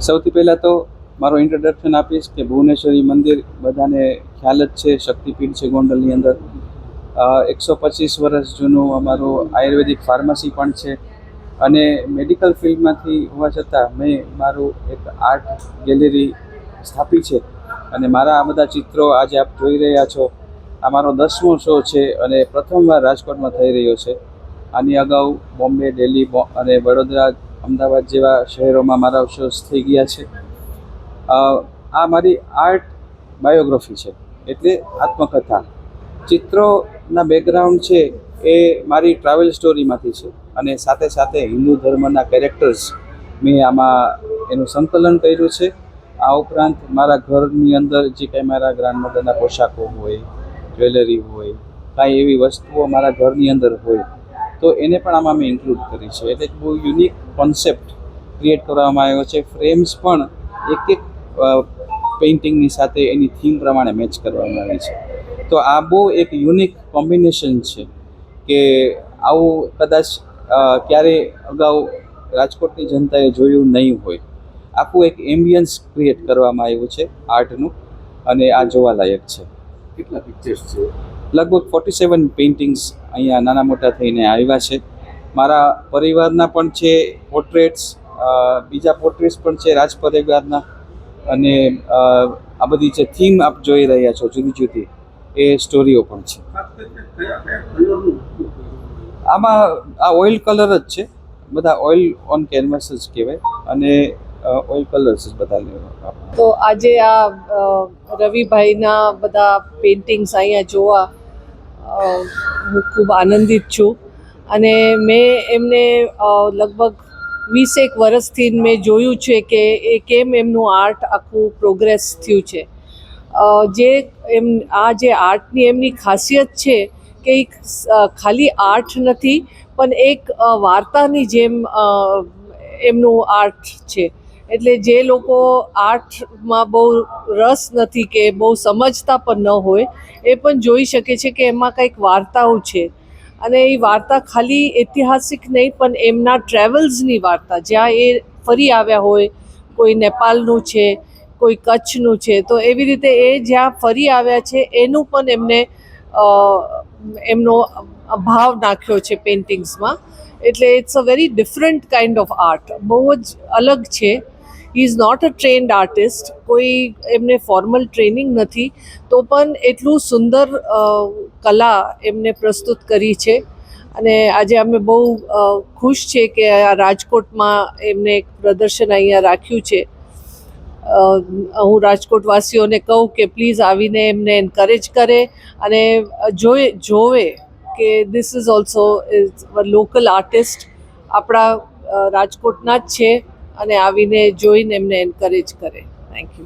સૌથી પહેલાં તો મારો ઇન્ટ્રોડક્શન આપીશ કે ભુવનેશ્વરી મંદિર બધાને ખ્યાલ જ છે, શક્તિપીઠ છે ગોંડલની અંદર. 125 વર્ષ જૂનું અમારું આયુર્વેદિક ફાર્મસી પણ છે અને મેડિકલ ફિલ્ડમાંથી હોવા છતાં મેં મારું એક આર્ટ ગેલેરી સ્થાપી છે અને મારા આ બધા ચિત્રો આજે આપ જોઈ રહ્યા છો. આ મારો 10મો શો છે અને પ્રથમવાર રાજકોટમાં થઈ રહ્યો છે. આની અગાઉ બોમ્બે, દિલ્હી અને વડોદરા, અમદાવાદ જેવા શહેરોમાં મારા શોઝ થઈ ગયા છે. આ મારી આર્ટ બાયોગ્રાફી છે, એટલે આત્મકથા. ચિત્રોના બેકગ્રાઉન્ડ છે એ મારી ટ્રાવેલ સ્ટોરીમાંથી છે અને સાથે સાથે હિન્દુ ધર્મના કેરેક્ટર્સ મેં આમાં એનું સંકલન કર્યું છે. આ ઉપરાંત મારા ઘરની અંદર જે કંઈ મારા ગ્રાન્ડમધરના પોશાકો હોય, જ્વેલરી હોય, કાંઈ એવી વસ્તુઓ મારા ઘરની અંદર હોય તો એને પણ આમાં મેં ઇન્ક્લુડ કરી છે. એટલે બહુ યુનિક કોન્સેપ્ટ ક્રિએટ કરવામાં આવ્યો છે. ફ્રેમ્સ પણ એક પેઇન્ટિંગની સાથે એની થીમ પ્રમાણે મેચ કરવામાં આવી છે. તો આ બહુ એક યુનિક કોમ્બિનેશન છે કે આવું કદાચ ક્યારેય અગાઉ રાજકોટની જનતાએ જોયું નહીં હોય. આખું એક એમ્બિયન્સ ક્રિએટ કરવામાં આવ્યું છે આર્ટનું અને આ જોવાલાયક છે. કેટલા પિક્ચર્સ છે? લગભગ 47 પેઇન્ટિંગ્સ અહીંયા નાના મોટા થઈને આવ્યા છે. મારા પરિવારના પણ છે પોર્ટ્રેટ્સ, બીજા પોર્ટ્રેટ્સ પણ છે રાજ પરિવારના અને આ બધી જે થીમ આપ જોઈ રહ્યા છો જુદી જુદી એ સ્ટોરીઓ પણ છે. આમાં આ ઓઇલ કલર જ છે, બધા ઓઇલ ઓન કેનવાસ જ કહેવાય અને ઓઇલ કલર્સ જ બધા લેવા. તો આજે આ રવિભાઈના બધા પેઇન્ટિંગ્સ અહીંયા જોવા હું ખૂબ આનંદિત છું અને મેં એમને લગભગ 20 વર્ષથી મેં જોયું છે કે એ કેમ એમનું આર્ટ આખું પ્રોગ્રેસ થયું છે. આ જે આર્ટની એમની ખાસિયત છે કે ખાલી આર્ટ નથી પણ એક વાર્તાની જેમ એમનું આર્ટ છે. એટલે જે લોકો આર્ટમાં બહુ રસ નથી કે બહુ સમજતા પણ ન હોય એ પણ જોઈ શકે છે કે એમાં કંઈક વાર્તાઓ છે અને એ વાર્તા ખાલી ઐતિહાસિક નહીં પણ એમના ટ્રેવલ્સની વાર્તા, જ્યાં એ ફરી આવ્યા હોય. કોઈ નેપાળનું છે, કોઈ કચ્છનું છે, તો એવી રીતે એ જ્યાં ફરી આવ્યા છે એનું પણ એમને એમનો ભાવ નાખ્યો છે પેઇન્ટિંગ્સમાં. એટલે it's a very different kind of art, બહુ જ અલગ છે. He is not a trained artist, કોઈ એમને ફોર્મલ ટ્રેનિંગ નથી તો પણ એટલું સુંદર કલા એમને પ્રસ્તુત કરી છે અને આજે અમે બહુ ખુશ છે કે આ રાજકોટમાં એમને એક પ્રદર્શન અહીંયા રાખ્યું છે. હું રાજકોટવાસીઓને કહું કે પ્લીઝ આવીને એમને એન્કરેજ કરે અને જોવે કે this is also local artist, આપણા રાજકોટના જ છે અને આવીને જોઈને એમને એન્કરેજ કરે. Thank you.